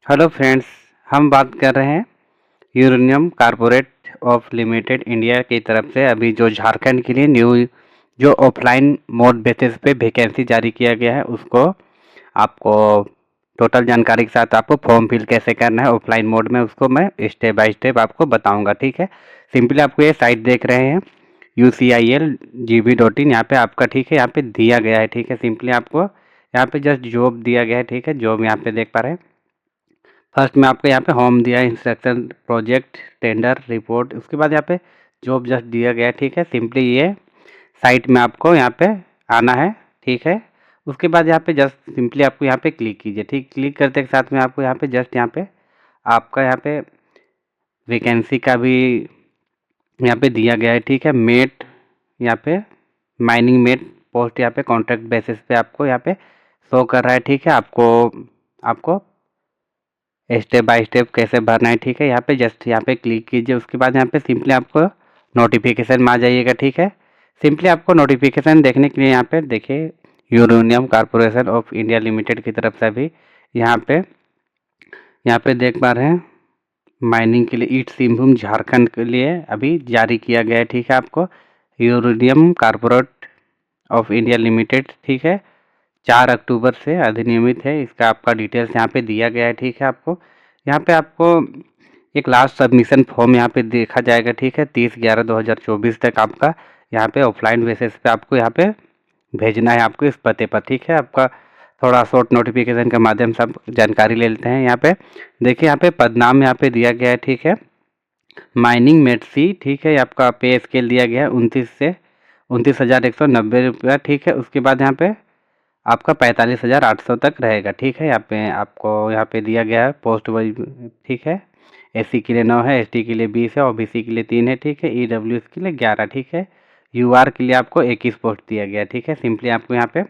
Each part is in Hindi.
हेलो फ्रेंड्स, हम बात कर रहे हैं uranium corporate of limited India की तरफ से अभी जो झारखंड के लिए न्यू जो ऑफलाइन मोड बेसिस पे वैकेंसी जारी किया गया है उसको आपको टोटल जानकारी के साथ आपको फॉर्म फिल कैसे करना है ऑफलाइन मोड में उसको मैं स्टेप बाय स्टेप आपको बताऊंगा। ठीक है, सिंपली आपको ये साइट देख रहे हैं UCIL GB.in, यहाँ पे आपका ठीक है, यहाँ पे दिया गया है। ठीक है, सिंपली आपको यहाँ पे जस्ट जॉब दिया गया है। ठीक है, जॉब यहाँ पे देख पा रहे हैं। फर्स्ट में आपको यहाँ पे होम दिया है, इंस्ट्रक्शन, प्रोजेक्ट, टेंडर, रिपोर्ट, उसके बाद यहाँ पे जॉब जस्ट दिया गया है। ठीक है, सिंपली ये साइट में आपको यहाँ पे आना है। ठीक है, उसके बाद यहाँ पे जस्ट सिंपली आपको यहाँ पे क्लिक कीजिए। ठीक, क्लिक करते के साथ में आपको यहाँ पे जस्ट यहाँ पे आपका यहाँ पे वैकेंसी का भी यहाँ पे दिया गया है। ठीक है, मेट यहाँ पे माइनिंग मेट पोस्ट यहाँ पे कॉन्ट्रैक्ट बेसिस पे आपको यहाँ पे शो कर रहा है। ठीक है, आपको आपको स्टेप बाय स्टेप कैसे भरना है। ठीक है, यहाँ पे जस्ट यहाँ पे क्लिक कीजिए। उसके बाद यहाँ पे सिंपली आपको नोटिफिकेशन में आ जाइएगा। ठीक है, सिंपली आपको नोटिफिकेशन देखने के लिए यहाँ पे देखिए uranium corporation of India limited की तरफ से भी यहाँ पे देख पा रहे हैं माइनिंग के लिए ईस्ट सिंहभूम झारखंड के लिए अभी जारी किया गया है। ठीक है, आपको uranium corporate of India limited, ठीक है, 4 अक्टूबर से अधिनियमित है। इसका आपका डिटेल्स यहाँ पे दिया गया है। ठीक है, आपको यहाँ पे आपको एक लास्ट सबमिशन फॉर्म यहाँ पे देखा जाएगा। ठीक है, 30/11/2024 तक आपका यहाँ पे ऑफलाइन बेसिस पे आपको यहाँ पे भेजना है आपको इस पते पर। ठीक है, आपका थोड़ा शॉर्ट नोटिफिकेशन के माध्यम से आप जानकारी ले लेते हैं। यहाँ पे देखिए, यहाँ पे पदनाम यहाँ पे दिया गया है। ठीक है, माइनिंग मेटसी, ठीक है, आपका पे स्केल दिया गया है 29,190 रुपया। ठीक है, उसके बाद यहाँ पे आपका 45,800 तक रहेगा। ठीक है, यहाँ पे आपको यहाँ पे दिया गया है पोस्ट वाइज। ठीक है, SC के लिए 9 है, ST के लिए 20 है, OBC के लिए 3 है। ठीक है, EWS के लिए 11। ठीक है, UR के लिए आपको 21 पोस्ट दिया गया। ठीक है, सिंपली आपको यहाँ पे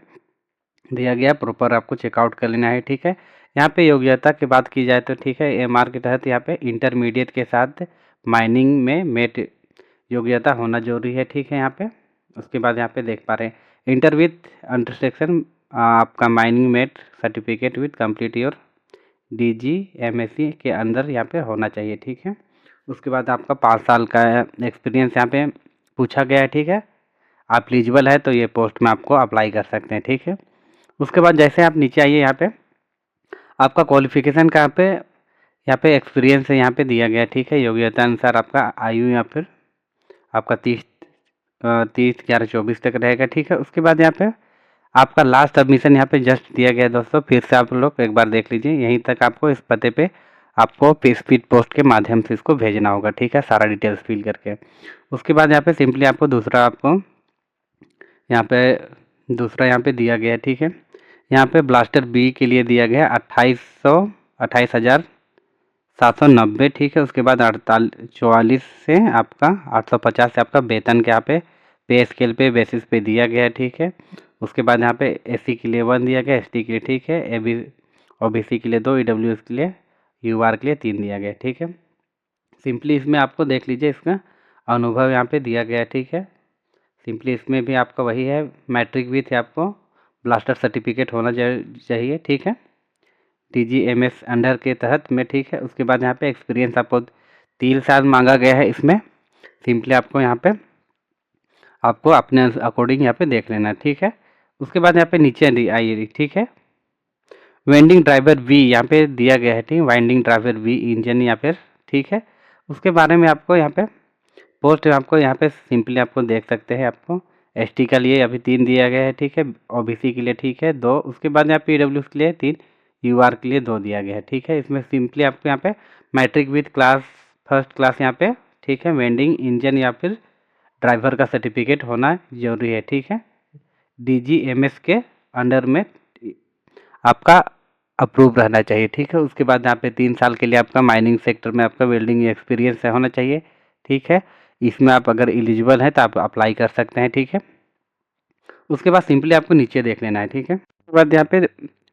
दिया गया प्रॉपर आपको चेकआउट कर लेना है। ठीक है, यहाँ पे योग्यता की बात की जाए तो ठीक है, MR के तहत यहाँ पे इंटरमीडिएट के साथ माइनिंग में मेट योग्यता होना जरूरी है। ठीक है, यहाँ पे उसके बाद यहाँ पे देख पा रहे हैं इंटर विथ अंडरसेक्शन आपका mining met certificate with complete your DG MSc के अंदर यहाँ पे होना चाहिए। ठीक है, उसके बाद आपका 5 साल का एक्सपीरियंस यहाँ पे पूछा गया है। ठीक है, आप एलिजिबल है तो ये पोस्ट में आपको अप्लाई कर सकते हैं। ठीक है, उसके बाद जैसे आप नीचे आइए, यहाँ पे आपका क्वालिफिकेशन का यहाँ पे एक्सपीरियंस है यहाँ पे दिया गया है। ठीक है, योग्यता अनुसार आपका आयु या फिर आपका 30/11/24 तक रहेगा। ठीक है, उसके बाद यहाँ पे आपका लास्ट सबमिशन यहाँ पे जस्ट दिया गया है दोस्तों। फिर से आप लोग एक बार देख लीजिए, यहीं तक आपको इस पते पे आपको स्पीड पोस्ट के माध्यम से इसको भेजना होगा। ठीक है, सारा डिटेल्स फिल करके। उसके बाद यहाँ पे सिंपली आपको दूसरा यहाँ पे दिया गया है। ठीक है, यहाँ पे ब्लास्टर बी के लिए दिया गया है 28,790। ठीक है, उसके बाद 44 से आपका 850 से आपका वेतन के यहाँ पे स्केल पे बेसिस पे दिया गया है। ठीक है, उसके बाद यहाँ पे SC के लिए 1 दिया गया, ST के लिए, ठीक है, OBC के लिए 2, EWS के लिए, UR के लिए 3 दिया गया। ठीक है, सिंपली इसमें आपको देख लीजिए इसका अनुभव यहाँ पे दिया गया है। ठीक है, सिंपली इसमें भी आपका वही है, मैट्रिक भी थे, आपको ब्लास्टर सर्टिफिकेट होना चाहिए। ठीक है, DGMS अंडर के तहत में। ठीक है, उसके बाद यहाँ पे एक्सपीरियंस आपको 3 साल मांगा गया है इसमें। सिंपली आपको यहाँ पे आपको अपने अकॉर्डिंग यहाँ पे देख लेना है। ठीक है, उसके बाद यहाँ पे नीचे आइए। ठीक है, वेंडिंग ड्राइवर V यहाँ पे दिया गया है। ठीक, वाइंडिंग ड्राइवर V इंजन यहाँ पे। ठीक है, उसके बारे में आपको यहाँ पे पोस्ट आपको यहाँ पे सिंपली आपको देख सकते हैं। आपको ST के लिए अभी 3 दिया गया है। ठीक है, OBC के लिए, ठीक है, 2, उसके बाद यहाँ पे EWS के लिए 3, UR के लिए 2 दिया गया है। ठीक है, इसमें सिंपली आपको यहाँ पे matric with class first class यहाँ पे, ठीक है, वेंडिंग इंजन या फिर ड्राइवर का सर्टिफिकेट होना जरूरी है। ठीक है, DGMS के अंडर में आपका अप्रूव रहना चाहिए। ठीक है, उसके बाद यहाँ पे 3 साल के लिए आपका माइनिंग सेक्टर में आपका वेल्डिंग एक्सपीरियंस होना चाहिए। ठीक है, इसमें आप अगर एलिजिबल हैं तो आप अप्लाई कर सकते हैं। ठीक है, उसके बाद सिंपली आपको नीचे देख लेना है। ठीक है, उसके बाद यहाँ पे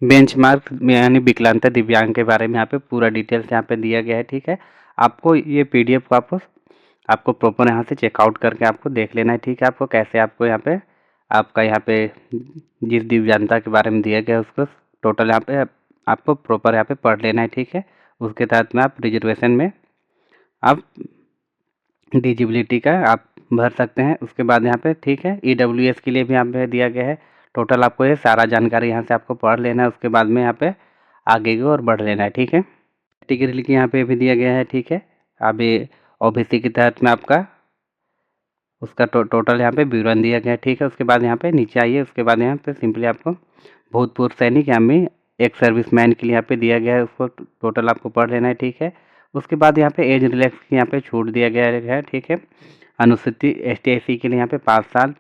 बेंचमार्क यानी विकलांगता दिव्यांग के बारे में यहाँ पे पूरा डिटेल्स यहाँ पे दिया गया है। ठीक है, आपको ये PDF को आपको प्रॉपर यहाँ से चेकआउट करके आपको देख लेना है। ठीक है, आपको कैसे आपको यहाँ पे जिस दिव्यांगता के बारे में दिया गया है उसको टोटल यहाँ पे आपको प्रॉपर यहाँ पे पढ़ लेना है, ठीक है। उसके तहत में आप रिजर्वेशन में आप डिजिबिलिटी का आप भर सकते हैं। उसके बाद यहाँ पे ठीक है, EWS के लिए भी यहाँ पे दिया गया है। टोटल आपको ये सारा जानकारी यहाँ से आपको पढ़ लेना है। उसके बाद में यहाँ पे आगे की ओर बढ़ लेना है, ठीक है। कैटेगरी के यहाँ पे भी दिया गया है, ठीक है। अब ये OBC के तहत में आपका उसका टोटल यहाँ पे विवरण दिया गया है, ठीक है। उसके बाद यहाँ पे नीचे आइए, उसके बाद यहाँ पे सिंपली आपको भूतपूर्व सैनिक या में एक सर्विसमैन के लिए यहाँ पे दिया गया है, उसको टोटल आपको पढ़ लेना है, ठीक है। उसके बाद यहाँ पे एज रिलैक्स की यहाँ पे छूट दिया गया है, ठीक है। अनुसूचित ST/SC के लिए यहाँ पे 5 साल,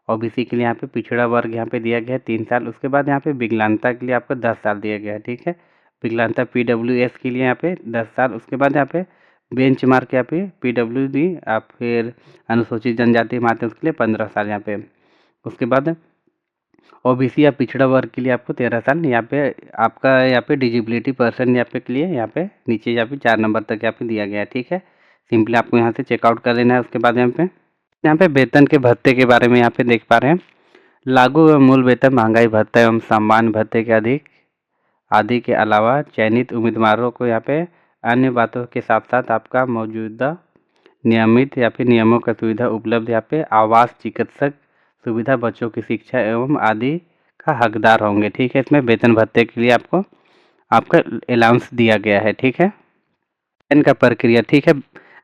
OBC के लिए यहाँ पे पिछड़ा वर्ग यहाँ पे दिया गया है 3 साल। उसके बाद यहाँ पे विकलांगता के लिए आपको 10 साल दिया गया है, ठीक है। विकलांगता PWS के लिए यहाँ पे 10 साल। उसके बाद यहाँ पे बेंच मार्क यहाँ पे PWD आप फिर अनुसूचित जनजाति माध्यम के लिए 15 साल यहाँ पे। उसके बाद OBC या पिछड़ा वर्ग के लिए आपको 13 साल यहाँ पे आपका यहाँ पे डिजिबिलिटी पर्सन यहाँ पे के लिए यहाँ पे नीचे यहाँ पे 4 नंबर तक यहाँ पे दिया गया है, ठीक है। सिंपली आपको यहाँ से चेकआउट कर लेना है। उसके बाद यहाँ पे वेतन के भत्ते के बारे में यहाँ पे देख पा रहे हैं। लागू एवं मूल वेतन, महंगाई भत्ता एवं सम्मान भत्ते के अधिक आदि के अलावा चयनित उम्मीदवारों को यहाँ पे अन्य बातों के साथ साथ आपका मौजूदा नियमित या फिर नियमों का सुविधा उपलब्ध यहाँ पे आवास, चिकित्सक सुविधा, बच्चों की शिक्षा एवं आदि का हकदार होंगे, ठीक है। इसमें वेतन भत्ते के लिए आपको आपका अलाउंस दिया गया है, ठीक है। इनका प्रक्रिया, ठीक है।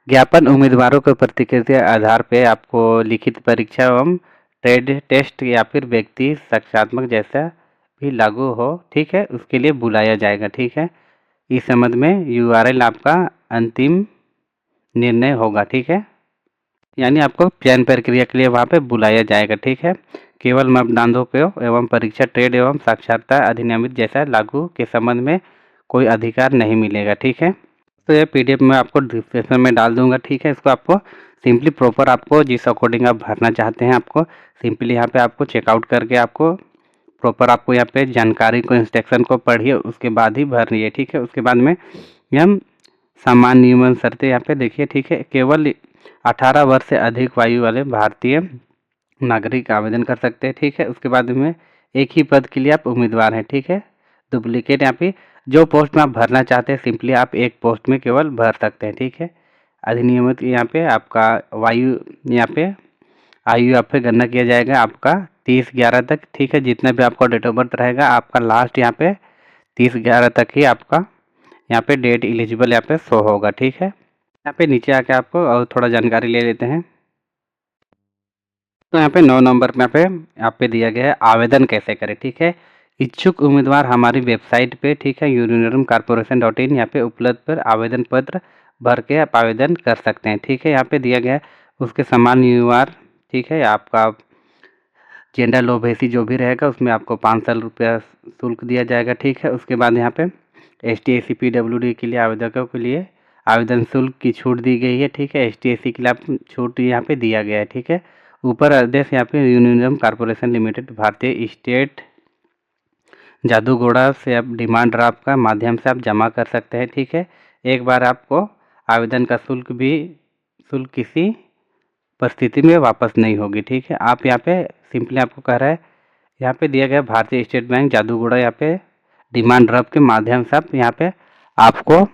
ज्ञापन उम्मीदवारों को प्रतिक्रिया के आधार पे आपको लिखित परीक्षा एवं ट्रेड टेस्ट या फिर व्यक्ति साक्षात्मक जैसा भी लागू हो, ठीक है, उसके लिए बुलाया जाएगा, ठीक है। इस संबंध में URL आपका अंतिम निर्णय होगा, ठीक है। यानी आपको चयन प्रक्रिया के लिए वहाँ पे बुलाया जाएगा, ठीक है। केवल मापदंडों को एवं परीक्षा ट्रेड एवं साक्षरता अधिनियम जैसा लागू के संबंध में कोई अधिकार नहीं मिलेगा, ठीक है। तो ये PDF मैं आपको डिस्क्रिप्शन में डाल दूंगा, ठीक है। इसको आपको सिंपली प्रॉपर आपको जिस अकॉर्डिंग आप भरना चाहते हैं आपको सिंपली यहाँ पे आपको चेकआउट करके आपको प्रॉपर आपको यहाँ पे जानकारी को इंस्ट्रक्शन को पढ़िए, उसके बाद ही भरिए, ठीक है। उसके बाद में हम सामान्य नियमन शर्तें यहाँ पे देखिए, ठीक है। केवल 18 वर्ष से अधिक आयु वाले भारतीय नागरिक आवेदन कर सकते हैं, ठीक है। उसके बाद में एक ही पद के लिए आप उम्मीदवार हैं, ठीक है। डुप्लीकेट यहाँ पे जो पोस्ट में आप भरना चाहते हैं सिंपली आप एक पोस्ट में केवल भर सकते हैं, ठीक है। अधिनियमित यहाँ पे आपका वायु यहाँ पे आयु यहाँ पे गणना किया जाएगा आपका 30/11 तक, ठीक है। जितना भी आपका डेट ऑफ बर्थ रहेगा आपका लास्ट यहाँ पे 30/11 तक ही आपका यहाँ पे डेट एलिजिबल यहाँ पे शो होगा, ठीक है। यहाँ पे नीचे आके आपको और थोड़ा जानकारी ले लेते हैं। तो यहाँ पे 9 नंबर में यहाँ पे दिया गया है आवेदन कैसे करें, ठीक है। इच्छुक उम्मीदवार हमारी वेबसाइट पे, ठीक है, uraniumcorporation.in यहाँ पे उपलब्ध पर आवेदन पत्र भर के आप आवेदन कर सकते हैं, ठीक है। यहाँ पे दिया गया है उसके समान UR, ठीक है। आपका जेंडर OBC जो भी रहेगा उसमें आपको 5 साल रुपया शुल्क दिया जाएगा, ठीक है। उसके बाद यहाँ पे ST/SC PWD के लिए आवेदकों के लिए आवेदन शुल्क की छूट दी गई है, ठीक है। ST/SC के लिए आप छूट यहाँ पे दिया गया है, ठीक है। ऊपर आदेश यहाँ पे यूनियन कॉर्पोरेशन लिमिटेड भारतीय स्टेट जादूगोड़ा से आप डिमांड ड्राफ्ट का माध्यम से आप जमा कर सकते हैं, ठीक है। एक बार आपको आवेदन का शुल्क किसी परिस्थिति में वापस नहीं होगी, ठीक है। आप यहाँ पे सिंपली आपको कह रहा है यहाँ पे दिया गया भारतीय स्टेट बैंक जादूगोड़ा यहाँ पे डिमांड ड्राफ्ट के माध्यम से आप यहाँ पे आपको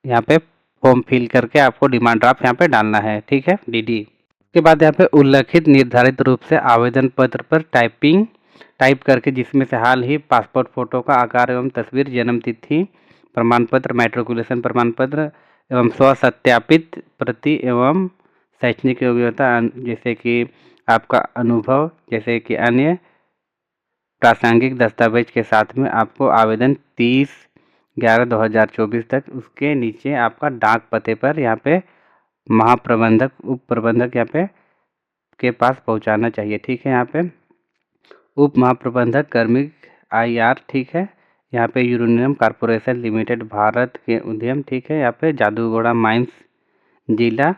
यहाँ पे फॉर्म फिल करके आपको डिमांड ड्राफ्ट यहाँ पे डालना है, ठीक है, DD। उसके बाद यहाँ पे उल्लेखित निर्धारित रूप से आवेदन पत्र पर टाइप करके जिसमें से हाल ही पासपोर्ट फोटो का आकार एवं तस्वीर, जन्म तिथि प्रमाण पत्र, मैट्रिकुलेशन प्रमाण पत्र एवं स्वसत्यापित प्रति एवं शैक्षणिक योग्यता जैसे कि आपका अनुभव जैसे कि अन्य प्रासंगिक दस्तावेज के साथ में आपको आवेदन 30/11/2024 तक उसके नीचे आपका डाक पते पर यहाँ पे महाप्रबंधक, उप प्रबंधक यहाँ पे के पास पहुँचाना चाहिए, ठीक है। यहाँ पे उप महाप्रबंधक कार्मिक IR, ठीक है। यहाँ पे यूरेनियम कॉर्पोरेशन लिमिटेड भारत के उद्यम, ठीक है। यहाँ पे जादूगोड़ा माइंस जिला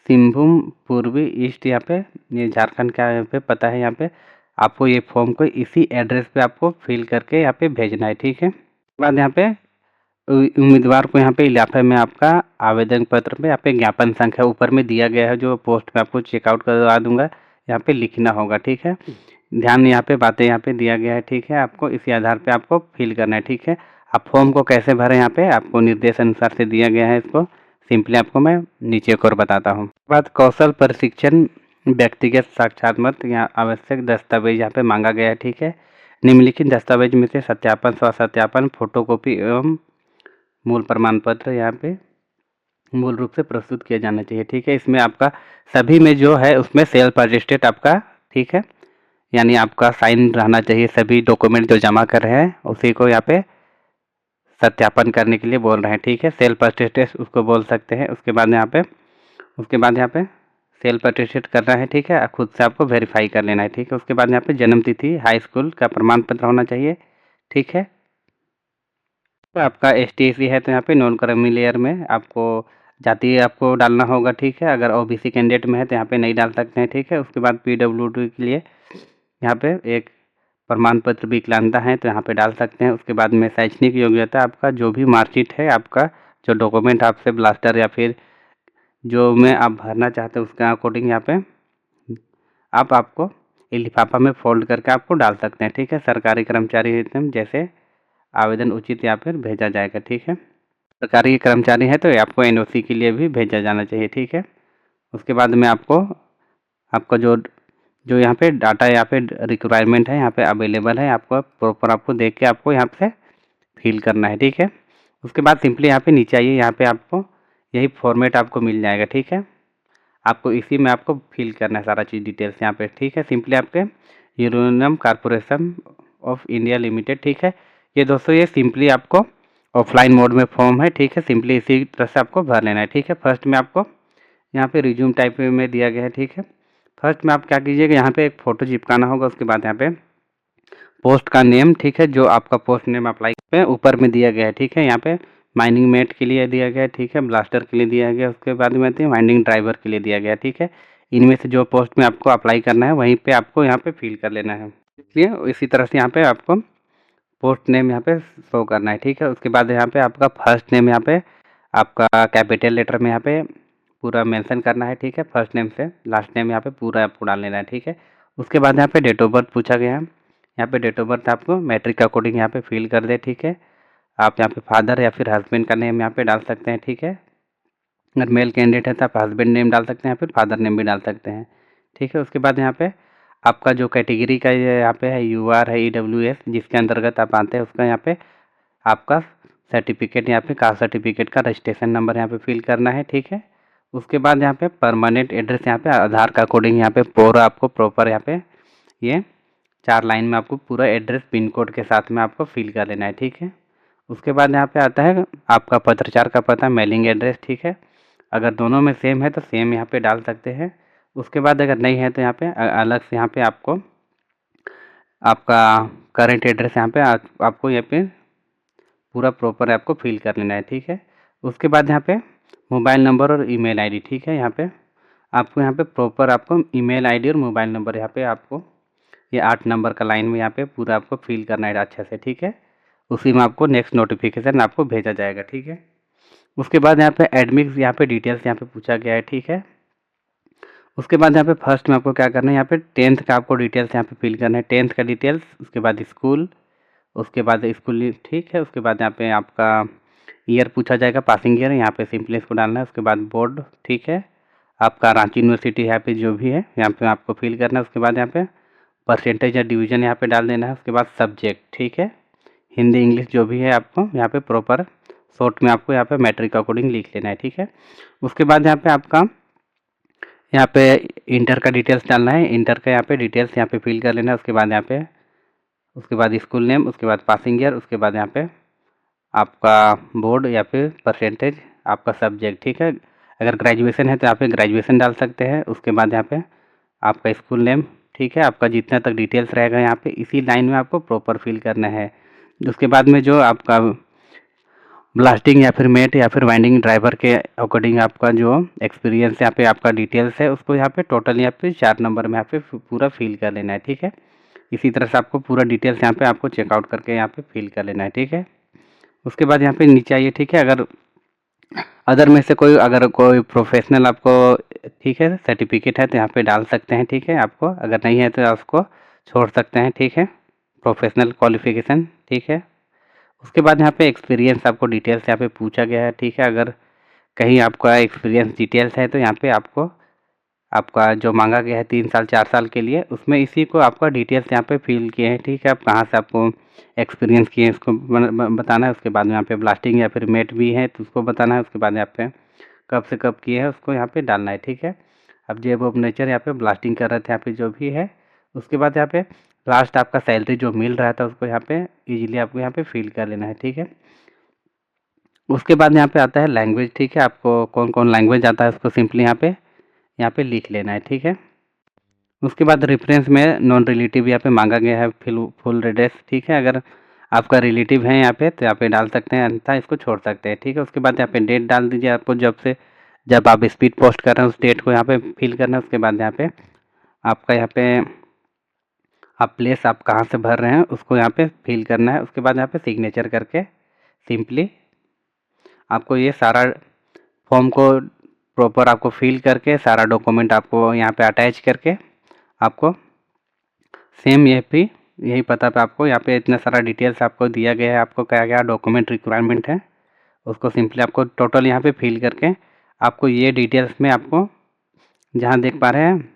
सिंहभूम पूर्वी ईस्ट, यहाँ पे ये झारखंड का यहाँ पे पता है। यहाँ पे आपको ये फॉर्म को इसी एड्रेस पे आपको फिल करके यहाँ पे भेजना है, ठीक है। बाद यहाँ पे उम्मीदवार को यहाँ पे इलाफे में आपका आवेदन पत्र में यहाँ पे ज्ञापन संख्या ऊपर में दिया गया है जो पोस्ट में आपको चेकआउट करवा दूंगा यहाँ पे लिखना होगा, ठीक है। ध्यान यहाँ पे बातें यहाँ पे दिया गया है, ठीक है। आपको इसी आधार पे आपको फिल करना है, ठीक है। आप फॉर्म को कैसे भरें यहाँ पे आपको निर्देश अनुसार से दिया गया है, इसको सिंपली आपको मैं नीचे की ओर बताता हूँ। बात कौशल प्रशिक्षण व्यक्तिगत साक्षात्कार, यहाँ आवश्यक दस्तावेज यहाँ पे मांगा गया है, ठीक है। निम्नलिखित दस्तावेज में से सत्यापन, स्व सत्यापन, फोटोकॉपी एवं मूल प्रमाण पत्र यहाँ पे मूल रूप से प्रस्तुत किया जाना चाहिए, ठीक है। इसमें आपका सभी में जो है उसमें सेल्फ अटेस्टेड आपका, ठीक है, यानी आपका साइन रहना चाहिए। सभी डॉक्यूमेंट जो जमा कर रहे हैं उसी को यहाँ पे सत्यापन करने के लिए बोल रहे हैं, ठीक है। सेल्फ अटेस्टेड उसको बोल सकते हैं। उसके बाद यहाँ पे सेल्फ अटेस्टेड करना है, ठीक है। खुद से आपको वेरीफाई कर लेना है, ठीक है। उसके बाद यहाँ पे जन्म तिथि, हाई स्कूल का प्रमाण पत्र होना चाहिए, ठीक है। तो आपका STC है तो यहाँ पे नॉन क्रीमी लेयर में आपको जाति आपको डालना होगा, ठीक है। अगर OBC कैंडिडेट में है तो यहाँ पे नहीं डाल सकते हैं, ठीक है। उसके बाद PWD के लिए यहाँ पे एक प्रमाण पत्र विकलांगता है तो यहाँ पे डाल सकते हैं। उसके बाद में शैक्षणिक योग्यता आपका जो भी मार्कशीट है, आपका जो डॉक्यूमेंट आपसे ब्लास्टर या फिर जो में आप भरना चाहते हैं उसके अकॉर्डिंग यहाँ पे आपको लिफाफा में फोल्ड करके आपको डाल सकते हैं, ठीक है। सरकारी कर्मचारी जैसे आवेदन उचित या फिर भेजा जाएगा, ठीक है। सरकारी कर्मचारी है तो आपको NOC के लिए भी भेजा जाना चाहिए, ठीक है। उसके बाद में आपका जो यहाँ पे डाटा या फिर रिक्वायरमेंट है यहाँ पे अवेलेबल है, आपको प्रॉपर आपको देख के आपको यहाँ से फिल करना है, ठीक है। उसके बाद सिंपली यहाँ पे नीचे आइए, यहाँ पे आपको यही फॉर्मेट आपको मिल जाएगा, ठीक है। आपको इसी में आपको फिल करना है सारा चीज़ डिटेल्स यहाँ पे, ठीक है। सिंपली आपके uranium corporation of India limited, ठीक है। ये दोस्तों ये सिंपली आपको ऑफलाइन मोड में फॉर्म है, ठीक है। सिंपली इसी तरह से आपको भर लेना है, ठीक है। फर्स्ट में आपको यहाँ पे रिज्यूम टाइप में दिया गया है, ठीक है। फर्स्ट में आप क्या कीजिएगा, यहाँ पे एक फ़ोटो चिपकाना होगा। उसके बाद यहाँ पे पोस्ट का नेम, ठीक है, जो आपका पोस्ट नेम अप्लाई पे ऊपर में दिया गया है, ठीक है। यहाँ पे माइनिंग मेट के लिए दिया गया है, ठीक है। ब्लास्टर के लिए दिया गया। उसके बाद में माइनिंग ड्राइवर के लिए दिया गया, ठीक है। इनमें से जो पोस्ट में आपको अप्लाई करना है वहीं पे आपको यहाँ पे फिल कर लेना है, इसलिए इसी तरह से यहाँ पे आपको पोस्ट नेम यहाँ पे शो करना है, ठीक है। उसके बाद यहाँ पे आपका फर्स्ट नेम यहाँ पे आपका कैपिटल लेटर में यहाँ पे पूरा मेंशन करना है, ठीक है। फर्स्ट नेम से लास्ट नेम यहाँ पे पूरा आपको डाल लेना है, ठीक है। उसके बाद यहाँ पे डेट ऑफ बर्थ पूछा गया है। यहाँ पे डेट ऑफ बर्थ आपको मैट्रिक के अकॉर्डिंग यहाँ पे फिल कर दे, ठीक है। आप यहाँ पे फादर या फिर हस्बैंड का नेम यहाँ पे डाल सकते हैं, ठीक है। अगर मेल कैंडिडेट है तो आप हस्बैंड नेम डाल सकते हैं या फिर फादर नेम भी डाल सकते हैं, ठीक है। उसके बाद यहाँ पे आपका जो कैटेगरी का ये यहाँ पे है UR है EWS जिसके अंतर्गत आप आते हैं, उसका यहाँ पे आपका सर्टिफिकेट यहाँ पे कास्ट सर्टिफिकेट का रजिस्ट्रेशन नंबर यहाँ पे फिल करना है, ठीक है। उसके बाद यहाँ पे परमानेंट एड्रेस यहाँ पे आधार का अकॉर्डिंग यहाँ पे पूरा आपको प्रॉपर यहाँ पे ये 4 लाइन में आपको पूरा एड्रेस पिन कोड के साथ में आपको फिल कर लेना है, ठीक है। उसके बाद यहाँ पे आता है आपका पत्राचार का पता, मेलिंग एड्रेस, ठीक है। अगर दोनों में सेम है तो सेम यहाँ पे डाल सकते हैं। उसके बाद अगर नहीं है तो यहाँ पे अलग से यहाँ पे आपको आपका करंट एड्रेस यहाँ पे आपको यहाँ पे पूरा प्रॉपर आपको फिल कर लेना है, ठीक है। उसके बाद यहाँ पे मोबाइल नंबर और ईमेल आईडी, ठीक है। यहाँ पे आपको यहाँ पे प्रॉपर आपको ईमेल आईडी और मोबाइल नंबर यहाँ पे आपको ये 8 नंबर का लाइन में यहाँ पे पूरा आपको फिल करना है अच्छे से, ठीक है। उसी में आपको नेक्स्ट नोटिफिकेशन आपको भेजा जाएगा, ठीक है। उसके बाद यहाँ पे एडमिट यहाँ पे डिटेल्स यहाँ पे पूछा गया है, ठीक है। उसके बाद यहाँ पे फर्स्ट में आपको क्या करना है, यहाँ पे 10th का आपको डिटेल्स यहाँ पे फिल करना है, 10th का डिटेल्स। उसके बाद स्कूल, उसके बाद स्कूल, ठीक है। उसके बाद यहाँ पे आपका ईयर पूछा जाएगा, पासिंग ईयर, यहाँ पे सिंपली इसको डालना है। उसके बाद बोर्ड, ठीक है, आपका रांची यूनिवर्सिटी यहाँ पे जो भी है यहाँ पे आपको फिल करना है। उसके बाद यहाँ पे परसेंटेज या डिवीज़न यहाँ पे डाल देना है। उसके बाद सब्जेक्ट, ठीक है, हिंदी इंग्लिश जो भी है आपको यहाँ पे प्रॉपर शॉर्ट में आपको यहाँ पे मैट्रिक के अकॉर्डिंग लिख लेना है, ठीक है। उसके बाद यहाँ पे आपका यहाँ पे इंटर का डिटेल्स डालना है, इंटर का यहाँ पे डिटेल्स यहाँ पे फिल कर लेना है। उसके बाद स्कूल नेम, उसके बाद पासिंग ईयर, उसके बाद यहाँ पे आपका बोर्ड या फिर परसेंटेज, आपका सब्जेक्ट, ठीक है। अगर ग्रेजुएशन है तो यहाँ पे ग्रेजुएशन डाल सकते हैं। उसके बाद यहाँ पे आपका स्कूल नेम, ठीक है, आपका जितना तक डिटेल्स रहेगा यहाँ पे इसी लाइन में आपको प्रॉपर फिल करना है। उसके बाद में जो आपका ब्लास्टिंग या फिर मेट या फिर वाइंडिंग ड्राइवर के अकॉर्डिंग आपका जो एक्सपीरियंस यहाँ पे आपका डिटेल्स है उसको यहाँ पे टोटल यहाँ पे 4 नंबर में यहाँ पे पूरा फिल कर लेना है, ठीक है। इसी तरह से आपको पूरा डिटेल्स यहाँ पे आपको चेकआउट करके यहाँ पे फिल कर लेना है, ठीक है। उसके बाद यहाँ पे नीचे आइए, ठीक है। अदर में से अगर कोई प्रोफेशनल आपको, ठीक है, सर्टिफिकेट है तो यहाँ पे डाल सकते हैं, ठीक है। आपको अगर नहीं है तो उसको छोड़ सकते हैं, ठीक है, प्रोफेशनल क्वालिफिकेशन, ठीक है। उसके बाद यहाँ पे एक्सपीरियंस आपको डिटेल्स यहाँ पे पूछा गया है, ठीक है। अगर कहीं आपका एक्सपीरियंस डिटेल्स है तो यहाँ पे आपको आपका जो मांगा गया है 3 साल 4 साल के लिए, उसमें इसी को आपका डिटेल्स यहाँ पे फिल किए हैं, ठीक है। आप कहाँ से आपको एक्सपीरियंस किए हैं इसको बताना है। उसके बाद में यहाँ पे ब्लास्टिंग या फिर मेट भी है तो उसको बताना है। उसके बाद यहाँ पे कब से कब किए हैं उसको यहाँ पे डालना है, ठीक है। अब जेब ऑफ नेचर यहाँ पे ब्लास्टिंग कर रहे थे यहाँ पे जो भी है। उसके बाद यहाँ पे लास्ट आपका सैलरी जो मिल रहा था उसको यहाँ पे ईजिली आपको यहाँ पे फिल कर लेना है, ठीक है। उसके बाद यहाँ पे आता है लैंग्वेज, ठीक है। आपको कौन कौन लैंग्वेज आता है उसको सिंपली यहाँ पे लिख लेना है, ठीक है। उसके बाद रेफरेंस में नॉन रिलेटिव यहाँ पे मांगा गया है फुल एड्रेस, ठीक है। अगर आपका रिलेटिव है यहाँ पे तो यहाँ पे डाल सकते हैं, अन्यथा इसको छोड़ सकते हैं, ठीक है। उसके बाद यहाँ पे डेट डाल दीजिए, आपको जब आप स्पीड पोस्ट कर रहे हैं उस डेट को यहाँ पे फिल करना है। उसके बाद यहाँ पे आपका यहाँ पे आप प्लेस आप कहाँ से भर रहे हैं उसको यहाँ पे फिल करना है। उसके बाद यहाँ पे सिग्नेचर करके सिंपली आपको ये सारा फॉर्म को प्रॉपर आपको फिल करके सारा डॉक्यूमेंट आपको यहाँ पे अटैच करके आपको सेम यही पता पे आपको यहाँ पे इतना सारा डिटेल्स आपको दिया गया है, आपको क्या क्या डॉक्यूमेंट रिक्वायरमेंट है उसको सिंपली आपको टोटल यहाँ पे फिल करके आपको ये डिटेल्स में आपको जहाँ देख पा रहे हैं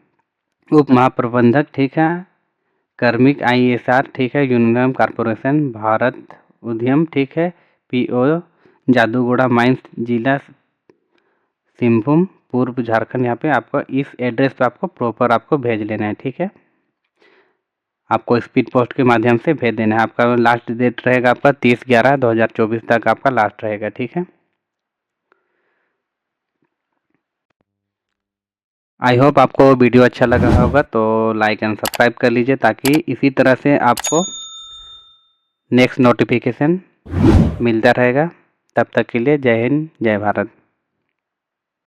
उप महाप्रबंधक, ठीक है, कार्मिक ISR, ठीक है, यूनियन कॉरपोरेशन भारत उद्यम, ठीक है, PO जादूगोड़ा माइंस, जिला सिंहभूम, पूर्व झारखंड। यहाँ पे आपको इस एड्रेस पे आपको प्रॉपर आपको भेज लेना है, ठीक है। आपको स्पीड पोस्ट के माध्यम से भेज देना है। आपका लास्ट डेट रहेगा आपका 30/11/2024 तक आपका लास्ट रहेगा, ठीक है। आई होप आपको वीडियो अच्छा लगा होगा, तो लाइक एंड सब्सक्राइब कर लीजिए ताकि इसी तरह से आपको नेक्स्ट नोटिफिकेशन मिलता रहेगा। तब तक के लिए जय हिंद, जय भारत।